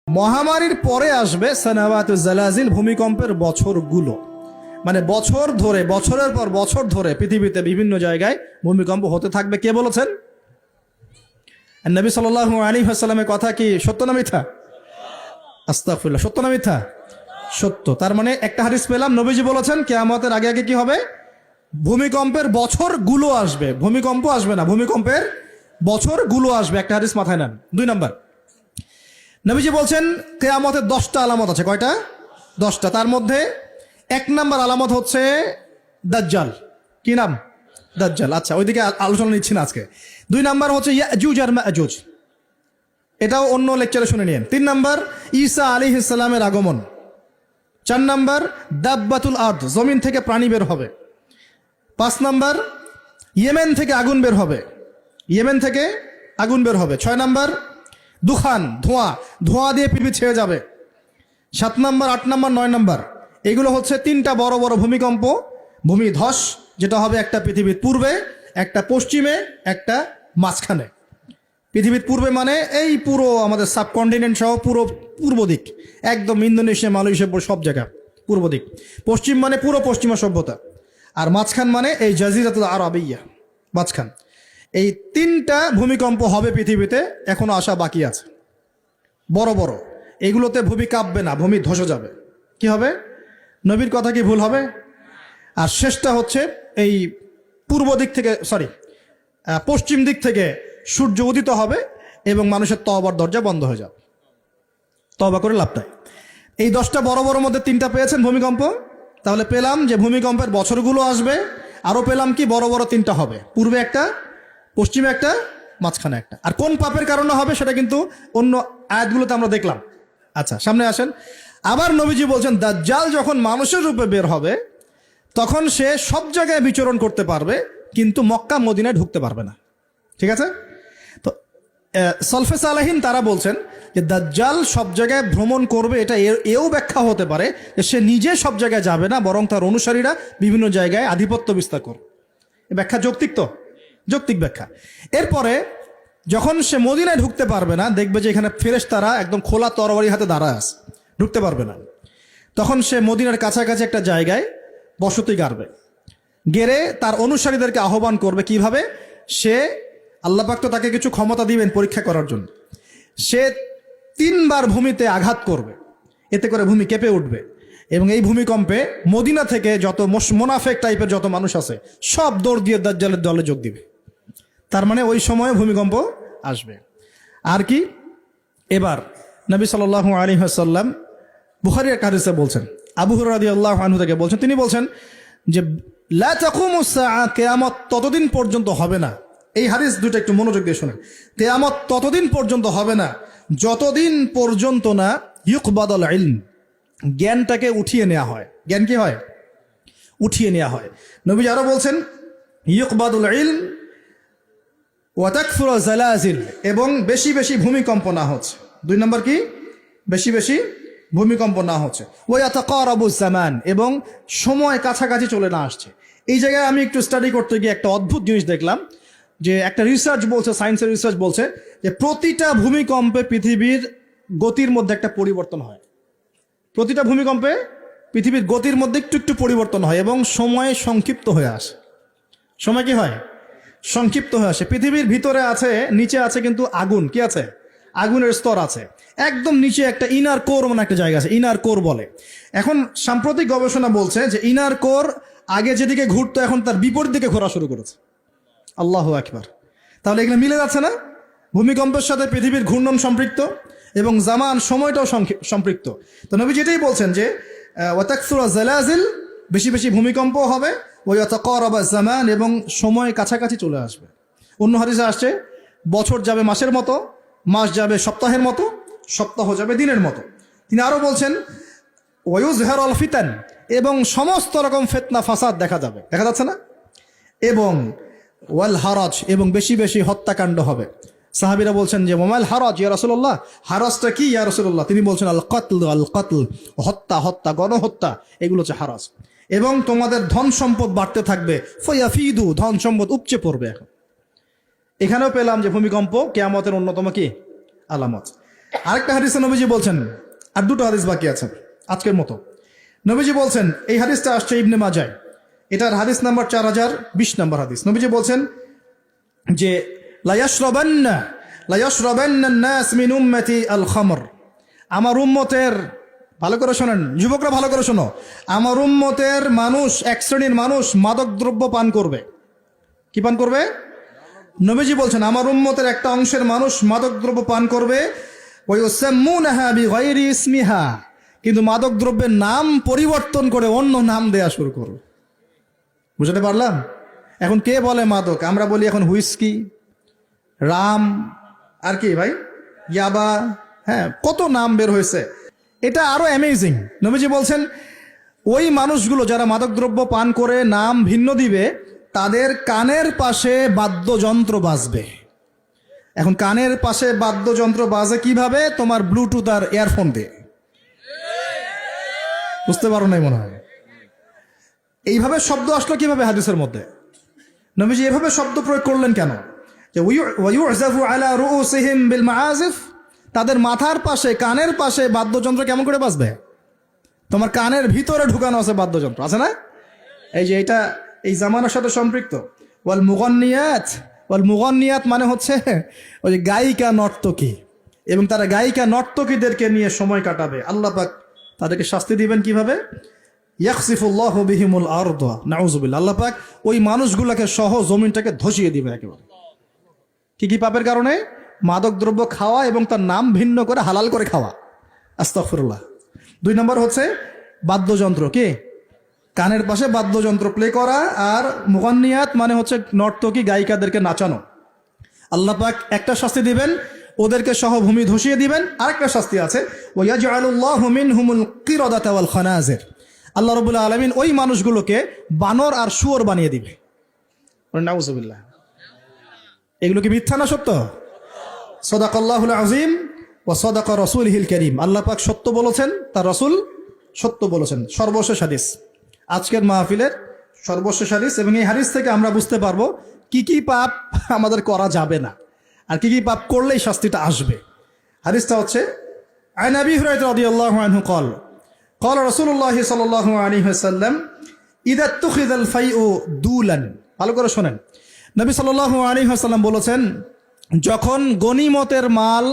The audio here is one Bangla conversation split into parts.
মহামারীর পরে আসবে সানাওয়াতুজ জালাজিল, ভূমিকম্পের বছরগুলো। মানে বছর ধরে, বছরের পর বছর ধরে পৃথিবীতে বিভিন্ন জায়গায় ভূমিকম্প হতে থাকবে। কে বলেছেন? নবী সাল্লাল্লাহু আলাইহি ওয়াসাল্লামের কথা কি সত্য না মিথ্যা? আস্তাগফিরুল্লাহ, সত্য না মিথ্যা? সত্য। তার মানে একটা হাদিস পেলাম, নবীজি বলেছেন কিয়ামতের আগে আগে কি হবে? ভূমিকম্পের বছরগুলো আসবে। ভূমিকম্প আসবে না, ভূমিকম্পের বছরগুলো আসবে। একটা হাদিস মাথায় নেন। 2 নাম্বার, নবীজি বলছেন কিয়ামতের 10টা আলামত আছে। কয়টা? 10টা। তার মধ্যে 1 নাম্বার আলামত হচ্ছে দাজ্জাল। কি নাম? দাজ্জাল। আচ্ছা, ওইদিকে আলোচনা নিচ্ছি না আজকে। 2 নাম্বার হচ্ছে ইয়াজুজ আর মাজুজ, এটাও অন্য লেকচারে শুনে নিন। 3 নাম্বার ঈসা আলাইহিস সালামের আগমন। 4 নাম্বার দাব্বাতুল আরদ, জমিন থেকে প্রাণী বের হবে। 5 নাম্বার ইয়েমেন থেকে আগুন বের হবে। ইয়েমেন থেকে আগুন বের হবে। 6 নাম্বার দুখান, ধোঁয়া, ধোঁয়া দিয়ে পৃথিবী ছেয়ে যাবে। 7 নাম্বার, 8 নাম্বার, 9 নাম্বার, এগুলো হচ্ছে 3টা বড় বড় ভূমিকম্প, ভূমিধস, যেটা হবে একটা পৃথিবীর পূর্বে, একটা পশ্চিমে, একটা মাঝখানে। পৃথিবীর পূর্বে মানে এই পুরো আমাদের সাবকন্টিনেন্ট সহ পুরো পূর্ব দিক, একদম ইন্দোনেশিয়া, মালয়েশিয়া, সব জায়গা পূর্ব দিক। পশ্চিম মানে পুরো পশ্চিমা সভ্যতা। আর মাঝখান মানে এই জাজিরাতুল আরবিয়া, মাঝখান। এই 3টা ভূমিকম্প হবে পৃথিবীতে, এখনো আসা বাকি আছে। বড় বড়, এগুলোতে ভূমি কাঁপবে না, ভূমি ধসে যাবে। কি হবে? নবীর কথা কি ভুল হবে? আর শেষটা হচ্ছে এই পূর্ব দিক থেকে, পশ্চিম দিক থেকে সূর্য উদিত হবে এবং মানুষের তওবার দরজা বন্ধ হয়ে যাবে। তওবা করে লাভ নাই। এই 10টা বড় বড় মধ্যে 3টা পেয়েছেন ভূমিকম্প। তাহলে পেলাম যে ভূমিকম্পের বছরগুলো আসবে। আরও পেলাম কি বড় বড় 3টা হবে, পূর্বে একটা, পশ্চিমে একটা, মাঝখানে একটা। আর কোন পাপের কারণে হবে সেটা কিন্তু অন্য আয়াতগুলোতে আমরা দেখলাম। আচ্ছা, সামনে আসেন। আবার নবীজি বলছেন দাজ্জাল যখন মানুষের রূপে বের হবে তখন সে সব জায়গায় বিচরণ করতে পারবে, কিন্তু মক্কা মদিনায় ঢুকতে পারবে না। ঠিক আছে? তো সলফে সালাহিন তারা বলছেন যে দাজ্জাল সব জায়গায় ভ্রমণ করবে, এটা এও ব্যাখ্যা হতে পারে যে সে নিজে সব জায়গায় যাবে না, বরং তার অনুসারীরা বিভিন্ন জায়গায় আধিপত্য বিস্তার করবে। এ ব্যাখ্যা যৌক্তিক তো? যৌক্তিক ব্যাখ্যা। এরপরে যখন সে মদিনায় ঢুকতে পারবে না, দেখবে যে এখানে ফেরেশতারা একদম খোলা তরবারি হাতে দাঁড়ায় আছে, ঢুকতে পারবে না। তখন সে মদিনার কাছাকাছি একটা জায়গায় বসতি গাড়বে, গেড়ে তার অনুসারীদেরকে আহ্বান করবে। কিভাবে? সে, আল্লাহ পাক তো তাকে কিছু ক্ষমতা দিবেন পরীক্ষা করার জন্য। সে 3 বার ভূমিতে আঘাত করবে, এতে করে ভূমি কেঁপে উঠবে। এবং এই ভূমিকম্পে মদিনা থেকে যত মোনাফেক টাইপের যত মানুষ আছে সব দৌড় দিয়ে দাজ্জালের দলে যোগ দিবে। তার মানে ওই সময়ে ভূমিকম্প আসবে। আর কি? এবার নবী সাল্লাল্লাহু আলাইহি ওয়াসাল্লাম বুখারীর এক হাদিসে বলছেন, আবু হুরায়রা রাদিয়াল্লাহু আনহু থেকে বলছেন, তিনি বলছেন যে লা তাকুমুস সাআ, কিয়ামত ততদিন পর্যন্ত হবে না। এই হাদিস দুটো একটু মনোযোগ দিয়ে শুনেন। কিয়ামত ততদিন পর্যন্ত হবে না যতদিন পর্যন্ত না ইউকবাদুল ইলম, জ্ঞানটাকে উঠিয়ে নেওয়া হয়। জ্ঞান কি হয়? উঠিয়ে নেওয়া হয়। নবী আরো বলছেন ইউকবাদুল ইলম ওয়া তাকসুরু জালাজিল, এবং বেশি বেশি ভূমিকম্প না হচ্ছে। 2 নম্বর কি? বেশি বেশি ভূমিকম্প না হচ্ছে। ওয়া ইয়াতাকারাবুজ জামান, এবং সময় কাছাকাছি চলে না আসছে। এই জায়গায় আমি একটু স্টাডি করতে গিয়ে একটা অদ্ভুত জিনিস দেখলাম, যে একটা রিসার্চ বলছে, সায়েন্সের রিসার্চ বলছে যে প্রতিটা ভূমিকম্পে পৃথিবীর গতির মধ্যে একটা পরিবর্তন হয়। প্রতিটা ভূমিকম্পে পৃথিবীর গতির মধ্যে একটু একটু পরিবর্তন হয় এবং সময় সংক্ষিপ্ত হয়ে আসে। সময় কি হয়? সংক্ষিপ্ত হয়ে আসে। পৃথিবীর ভিতরে আছে, নিচে আছে কিন্তু আগুন। কি আছে? আগুনের স্তর আছে। একদম নিচে একটা ইনার কোর মানে একটা জায়গা আছে, ইনার কোর বলে। এখন সাম্প্রতিক গবেষণা বলছে যে ইনার কোর আগে যেদিকে ঘুরতো এখন তার বিপরীত দিকে ঘোরা শুরু করেছে। আল্লাহু আকবার। তাহলে এগুলো মিলে যাচ্ছে না? ভূমিকম্পের সাথে পৃথিবীর ঘূর্ণন সম্পৃক্ত এবং জামান, সময়টাও সম্পৃক্ত। তো নবী যেটাই বলছেন যে ওয়া তাকসুরু জালাজিল, বেশি বেশি ভূমিকম্প হবে, ওয়া ইয়াতাকারাবা জামান, এবং সময় কাছাকাছি চলে আসবে। অন্য হাদিসে আসছে বছর যাবে মাসের মতো, মাস যাবে সপ্তাহের মতো, সপ্তাহ যাবে দিনের মতো। তিনি আরো বলছেন ওয়া ইউযহারুল ফিতান, এবং সমস্ত রকম ফিতনা ফাসাদ দেখা যাবে, দেখা যাচ্ছে না? এবং ওয়াল হারাজ, এবং বেশি বেশি হত্যাকাণ্ড হবে। সাহাবীরা বলছেন যে ওয়ামাল হারাজ ইয়া রাসূলুল্লাহ, হারাজটা কি ইয়া রাসূলুল্লাহ? তিনি বলছেন আল কতল, হত্যা, হত্যা, গণহত্যা, এগুলো হচ্ছে হারাজ। এবং তোমাদের ধন সম্পদ বাড়তে থাকবে, ফায়াফিদু, ধন সম্পদ উপচে পড়বে। এখন এখানেও পেলাম যে ভূমিকম্প কিয়ামতের অন্যতম কি আলামত। আরেকটা হাদিসে নবীজি বলছেন, আর দুটো হাদিস বাকি আছে আজকের মতো। নবীজি বলছেন, এই হাদিসটা আসছে ইবনে মাজায়, এটার হাদিস নাম্বার 4020 নম্বর হাদিস। নবীজি বলছেন যে লায়াশরাবান্না নাস মিন উম্মতি আল খামর, আমার উম্মতের, ভালো করে শোনেন যুবকরা, ভালো করে শোনো, আমার উম্মতের মানুষ, এক শ্রেণীর মানুষ মাদক দ্রব্য পান করবে। কি পান করবে? নবীজি বলছেন আমার উম্মতের একটা অংশের মানুষ মাদক দ্রব্য পান করবে, ওয়ায়ুসাম্মুনাহা বিগাইরি ইসমিহা, কিন্তু মাদক দ্রব্যের নাম পরিবর্তন করে অন্য নাম দেয়া শুরু করবে। বুঝতে পারলাম? এখন কে বলে মাদক? আমরা বলি এখন হুইস্কি, রাম, আর কি ভাই, ইয়াবা, হ্যাঁ কত নাম বের হয়েছে। এটা আরো অ্যামেজিং। নবীজি বলছেন ওই মানুষগুলো যারা মাদকদ্রব্য পান করে নাম ভিন্ন দিবে, তাদের কানের পাশে বাদ্যযন্ত্র বাজবে। এখন কানের পাশে বাদ্যযন্ত্র বাজে কিভাবে? তোমার ব্লুটুথ আর ইয়ারফোন দিয়ে। বুঝতে পারো নাই মনে হয়? এইভাবে শব্দ আসলো কিভাবে হাদিসের মধ্যে? নবীজি এভাবে শব্দ প্রয়োগ করলেন কেন? যে ওয়ায়ুযাফু আলা রুউসিহিম বিল মাআজিফ, তাদের মাথার পাশে, কানের পাশে বাদ্যযন্ত্র কেমন করে বাজবে? তোমার কানের ভিতরে ঢুকানো আছে বাদ্যযন্ত্র, আছে না? এই যে এটা এই জামানার সাথে সম্পৃক্ত। ওয়াল মুগান্নিয়াত মানে হচ্ছে ওই যে গায়িকা নর্তকী, এবং তারা গায়িকা নর্তকীদেরকে নিয়ে সময় কাটাবে। আল্লাহ পাক তাদেরকে শাস্তি দিবেন কিভাবে? ইয়াখসিফুল্লাহু বিহিমুল আরদ, নাউযুবিল্লাহ। আল্লাহ পাক ওই মানুষগুলোকে সহ জমিনটাকে ধসিয়ে দিবে একেবারে। কি পাপের কারণে? মাদক দ্রব্য খাওয়া এবং তার নাম ভিন্ন করে হালাল করে খাওয়া। আস্তাগফিরুল্লাহ। 2 নম্বর হচ্ছে বাদ্যযন্ত্র, কি কানের পাশে বাদ্যযন্ত্র প্লে করা। আর মুগান্নিয়াত মানে হচ্ছে নর্তকী, গায়িকাদেরকে নাচানো। আল্লাহ পাক একটা শাস্তি দিবেন, ওদেরকে সহ ভূমি ধসিয়ে দিবেন। আরেকটা শাস্তি আছে, ওয়ায়াজআলুল্লাহু মিনহুমুল কিরাদাতা ওয়াল খানাজির, আল্লাহ রাব্বুল আলামিন ওই মানুষগুলোকে বানর আর শুয়োর বানিয়ে দিবে। নাউযুবিল্লাহ। এগুলো কি মিথ্যা না সত্য? সাদাকাল্লাহুল আযীম ওয়া সাদাকা রাসূলুল কারীম। আল্লাহ পাক সত্য বলেছেন, তার রাসূল সত্য বলেছেন। সর্বশেষ হাদিস, আজকের মাহফিলের সর্বশেষ হাদিস, এবং এই হাদিস থেকে আমরা বুঝতে পারবো কি কি পাপ আমাদের করা যাবে না, আর কি কি পাপ করলেই শাস্তিটা আসবে। হাদিসটা হচ্ছে আন আবি হুরায়রা রাদিয়াল্লাহু আনহু قال قال رسول الله صلى الله عليه وسلم اذا اتخذ الفيء دولا। ভালো করে শুনেন, নবী সাল্লাল্লাহু আলাইহি ওয়াসাল্লাম বলেছেন, যখন গনিমতের মাল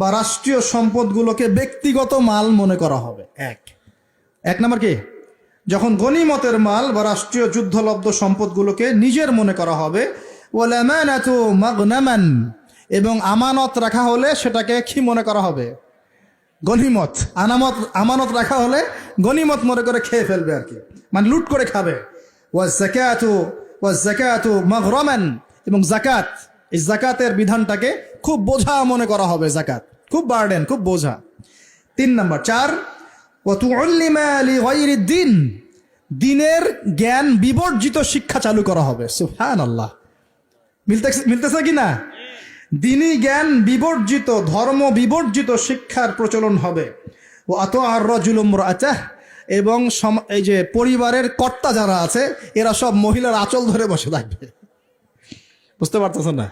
বা রাষ্ট্রীয় সম্পদগুলোকে ব্যক্তিগত মাল মনে করা হবে। এক নম্বর কি? যখন গনিমতের মাল বা রাষ্ট্রীয় যুদ্ধলব্ধ সম্পদগুলোকে নিজের মনে করা হবে। ওয়াল আমানাতু মাগনামান, এবং আমানত রাখা হলে সেটাকে কি মনে করা হবে? গনিমত। আমানত রাখা হলে গনিমত মনে করে খেয়ে ফেলবে আর কি, মানে লুট করে খাবে। ওয়াজ যাকাতু মাগরামান, এবং যাকাত, এই যাকাতের বিধানটাকে খুব বোঝা মনে করা হবে। যাকাত খুব বার্ডেন, খুব বোঝা। 3 নম্বর 4 ওয়া তুআল্লিমা লিগাইরিদ দ্বীন, দ্বীনের জ্ঞান বিবর্জিত শিক্ষা চালু করা হবে। সুবহানাল্লাহ। মিলতেছে কি না? দ্বীনি জ্ঞান বিবর্জিত, ধর্ম বিবর্জিত শিক্ষার প্রচলন হবে। ও আতআর রাজুলু ইমরাআতাহ, এবং এই যে পরিবারের কর্তা যারা আছে এরা সব মহিলার আঁচল ধরে বসে থাকবে। বুঝতে পারতেছেন না?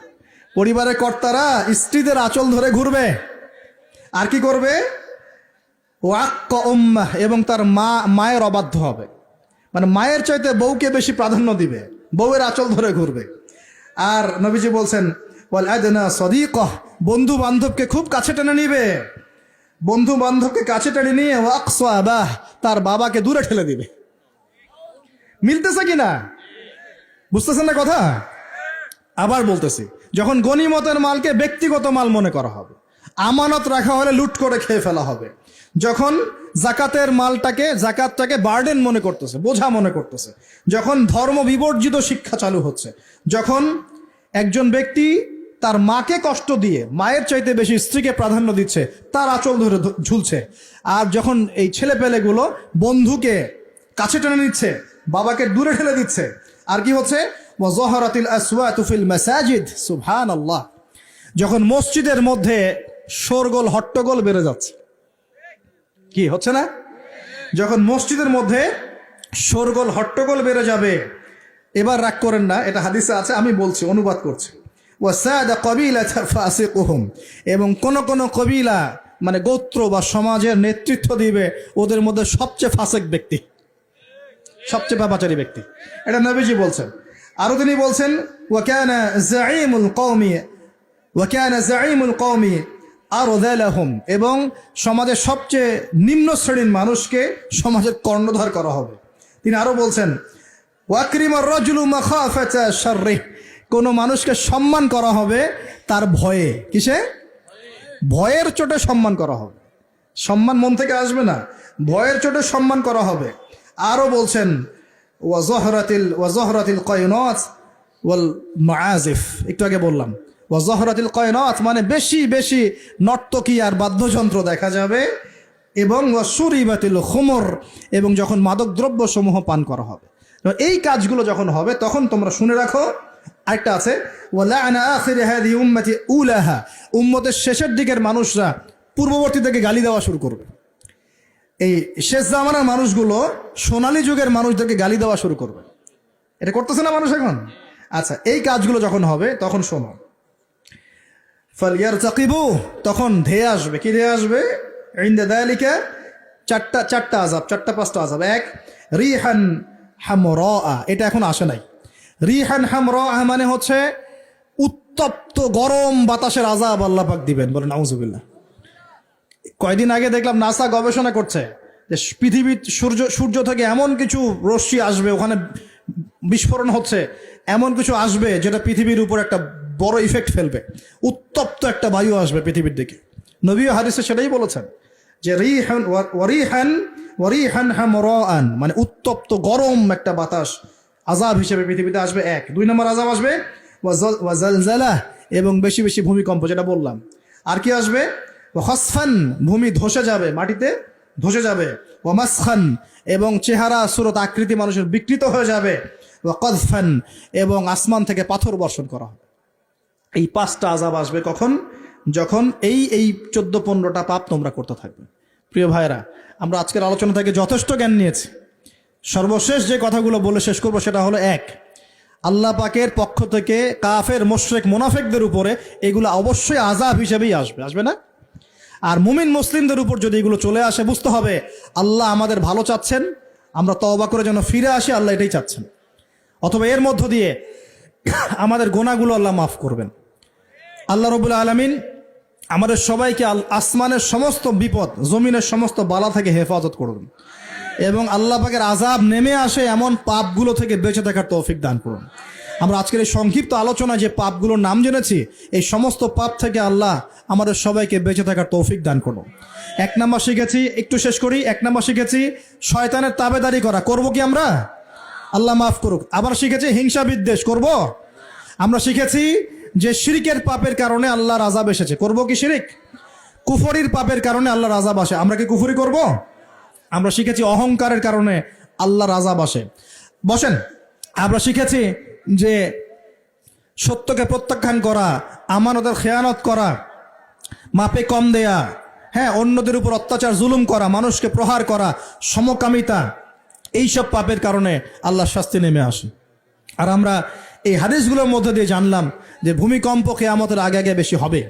পরিবারের কর্তারা স্ত্রীদের আঁচল ধরে ঘুরবে। আর কি করবে? ওয়াক্কা উম্মাহ, এবং তার মায়ের অবাধ্য হবে, মানে মায়ের চাইতে বউকে বেশি প্রাধান্য দিবে, বউয়ের আঁচল ধরে ঘুরবে। আর নবীজি বলছেন ওয়াল আদনা সাদিকাহ, বন্ধু বান্ধবকে খুব কাছে টেনে নিবে, বন্ধু বান্ধবকে কাছে টেনে নিয়ে ওয়াকসা আবাহ, তার বাবাকে দূরে ঠেলে দিবে। মিলতেছে কিনা? বুঝতেছেন না কথা? আবার বলতেছি, যখন গনিমতের মালকে ব্যক্তিগত মাল মনে করা হবে, আমানত রাখা হলে লুট করে খেয়ে ফেলা হবে, যখন জাকাতটাকে বার্ডেন মনে করতেছে, বোঝা মনে করতেছে, যখন ধর্ম বিবর্জিত শিক্ষা চালু হচ্ছে, যখন একজন ব্যক্তি তার মাকে কষ্ট দিয়ে মায়ের চাইতে বেশি স্ত্রীকে প্রাধান্য দিচ্ছে, তার আঁচল ধরে ঝুলছে, আর যখন এই ছেলেপেলেগুলো বন্ধুকে কাছে টেনে নিচ্ছে, বাবাকে দূরে ঠেলে দিচ্ছে, আর কি হচ্ছে? ওয়াযাহারাতিল আসওয়াতু ফিল মাসাজিদ, সুবহানাল্লাহ, যখন মসজিদের মধ্যে শোরগোল হট্টগোল বেড়ে যাচ্ছে। কি হচ্ছে না? যখন মসজিদের মধ্যে শোরগোল হট্টগোল বেড়ে যাবে, এবার রাগ করেন না, এটা হাদিসে আছে, আমি বলছি, অনুবাদ করছি। ওয়াসাদা কবিলাতা ফাসিকুহুম, এবং কোন কোন কবিলা মানে গোত্র বা সমাজের নেতৃত্ব দিবে ওদের মধ্যে সবচেয়ে ফাসেক ব্যক্তি, সবচেয়ে পাপাচারী ব্যক্তি। এটা নবীজি বলছেন। আরো তিনি বলছেন ওয়াকানা জাঈমুল কওমি আরযালাহুম, এবং সমাজের সবচেয়ে নিম্ন শ্রেণীর মানুষকে সমাজের কর্ণধার করা হবে। তিনি আরো বলছেন ওয়াকরিমার রাজুলু মাখাফাতা শাররিহ, কোন মানুষকে সম্মান করা হবে তার ভয়ে। কিসে? ভয়ের চোটে সম্মান করা হবে। সম্মান মন থেকে আসবে না, ভয়ের চোটে সম্মান করা হবে। আরো বলছেন ওয়াজহরাতিল কয়নাত ওয়াল মাআজিফ, একটু আগে বললাম ওয়াজহরাতিল কয়নাত মানে বেশি বেশি নর্তকী আর বাদ্যযন্ত্র দেখা যাবে, এবং ওয়াসুরিবাতিল খুমর, এবং যখন মাদক দ্রব্য সমূহ পান করা হবে। এই কাজগুলো যখন হবে তখন তোমরা শুনে রাখো। আরেকটা আছে ওয়ালা'না আখির হাযিহি উম্মতি উলাহা, উম্মতের শেষের দিকের মানুষরা পূর্ববর্তী থেকে গালি দেওয়া শুরু করবে। এই শেষ জামানার মানুষগুলো সোনালী যুগের মানুষদেরকে গালি দেওয়া শুরু করবে। এটা করতেছে না মানুষ এখন? আচ্ছা, এই কাজগুলো যখন হবে তখন শোনো, ফালইয়ারতাকিবু, তখন ধেয়ে আসবে। কি ধেয়ে আসবে? ইনদা যালিকা চারটা আযাব, চারটা পাঁচটা আযাব। এক, রিহান হামরা, এটা এখন আসে নাই। রিহান হামরা মানে হচ্ছে উত্তপ্ত গরম বাতাসের আযাব আল্লাহ পাক দিবেন। বলেন নাউযুবিল্লাহ। কয়দিন আগে দেখলাম নাসা গবেষণা করছে যে পৃথিবীর সূর্য থেকে এমন কিছু রশ্মি আসবে, ওখানে বিস্ফোরণ হচ্ছে, এমন কিছু আসবে যেটা পৃথিবীর উপর একটা বড় ইফেক্ট ফেলবে। উত্তপ্ত একটা বায়ু আসবে পৃথিবীর দিকে। নবী হাদিসে সেটাই বলেছেন যে ওয়ারিহান হামরাআন মানে উত্তপ্ত গরম একটা বাতাস আযাব হিসেবে পৃথিবীতে আসবে। এক। দুই নম্বর আযাব আসবে ওয়াজালজালাহ, এবং বেশি বেশি ভূমিকম্প, যেটা বললাম। আর কি আসবে? ওয়াখাসফান, ভূমি ধসে যাবে, মাটিতে ধসে যাবে। ওয়ামাসখান, এবং চেহারা সুরত আকৃতি মানুষের বিকৃত হয়ে যাবে। ওয়াকাযফান, এবং আসমান থেকে পাথর বর্ষণ করা হবে। এই পাঁচটা আযাব আসবে কখন? যখন এই 14-15টা পাপ তোমরা করতে থাকবে। প্রিয় ভাইরা, আমরা আজকের আলোচনা থেকে যথেষ্ট জ্ঞান নিয়েছি। সর্বশেষ যে কথাগুলো বলে শেষ করবো সেটা হলো, এক, আল্লাহ পাকের পক্ষ থেকে কাফের মুশরিক মুনাফিকদের উপরে এগুলো অবশ্যই আযাব হিসেবেই আসবে, আসবে না? আর মুমিন মুসলিমদের উপর যদি এগুলো চলে আসে, বুঝতে হবে আল্লাহ আমাদের ভালো চাচ্ছেন, আমরা তওবা করে যেন ফিরে আসি, আল্লাহ এটাই চাচ্ছেন। অথবা এর মধ্য দিয়ে আমাদের গুনাহগুলো আল্লাহ মাফ করবেন। আল্লাহ রাব্বুল আলামিন আমাদের সবাইকে আসমানের সমস্ত বিপদ, জমিনের সমস্ত বালা থেকে হেফাজত করুন, এবং আল্লাহ পাকের আযাব নেমে আসে এমন পাপগুলো থেকে বেঁচে থাকার তৌফিক দান করুন। আমরা আজকের এই সংক্ষিপ্ত আলোচনায় যে পাপগুলোর নাম জেনেছি, এই সমস্ত পাপ থেকে আল্লাহ আমাদের সবাইকে বেঁচে থাকার তৌফিক দান করুন। এক নাম্বার শিখেছি, একটু শেষ করি। এক নাম্বার শিখেছি শয়তানের তাবেদারি করা, করব কি আমরা? আল্লাহ মাফ করুক। আবার শিখেছি হিংসা বিদ্বেষ করব। আমরা শিখেছি যে শিরকের পাপের কারণে আল্লাহর আযাব এসেছে, করব কি শিরক? কুফরির পাপের কারণে আল্লাহর আযাব আসে, আমরা কি কুফরি করব? আমরা শিখেছি অহংকারের কারণে আল্লাহর আযাব আসে। বসেন। আমরা শিখেছি যে সত্যকে প্রত্যাখ্যান করা, আমানতের খেয়ানত করা, মাপে কম দেয়া, হ্যাঁ, অন্যদের উপর অত্যাচার জুলুম করা, মানুষকে প্রহার করা, সমকামিতা, এইসব পাপের কারণে আল্লাহর শাস্তি নেমে আসে। আর আমরা এই হাদিসগুলোর মধ্যে দিয়ে জানলাম যে ভূমিকম্প কিয়ামতের আগে আগে বেশি হবে।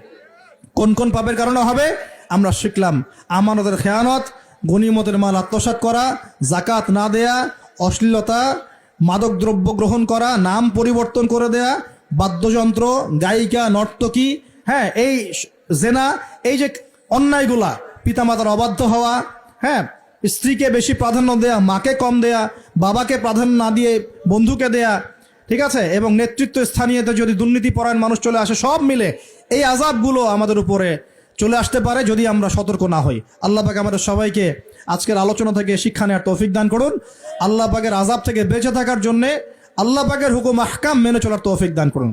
কোন কোন পাপের কারণে হবে আমরা শিখলাম। আমানতের খেয়ানত, গনিমতের মাল আত্মসাৎ করা, যাকাত না দেয়া, অশ্লীলতা, মাদক দ্রব্য গ্রহণ করা, নাম পরিবর্তন করে দেয়া, বাদ্যযন্ত্র, গায়িকা, নর্তকী, হ্যাঁ, এই জেনা, এই যে অন্যায়গুলা, পিতামাতার অবাধ্য হওয়া, হ্যাঁ, স্ত্রীকে বেশি প্রাধান্য দেয়া, মাকে কম দেয়া, বাবাকে প্রাধান্য না দিয়ে বন্ধুকে দেয়া, ঠিক আছে, এবং নেতৃত্ব স্থানীয়তে যদি দুর্নীতিপরায়ণ মানুষ চলে আসে, সব মিলে এই আযাবগুলো আমাদের উপরে চলে আসতে পারে যদি আমরা সতর্ক না হই। আল্লাহ পাক আমাদের সবাইকে আজকের আলোচনা থেকে শিক্ষা নেওয়ার তৌফিক দান করুন। আল্লাহ পাকের আযাব থেকে বেঁচে থাকার জন্য আল্লাহ পাকের হুকুম আহকাম মেনে চলার তৌফিক দান করুন।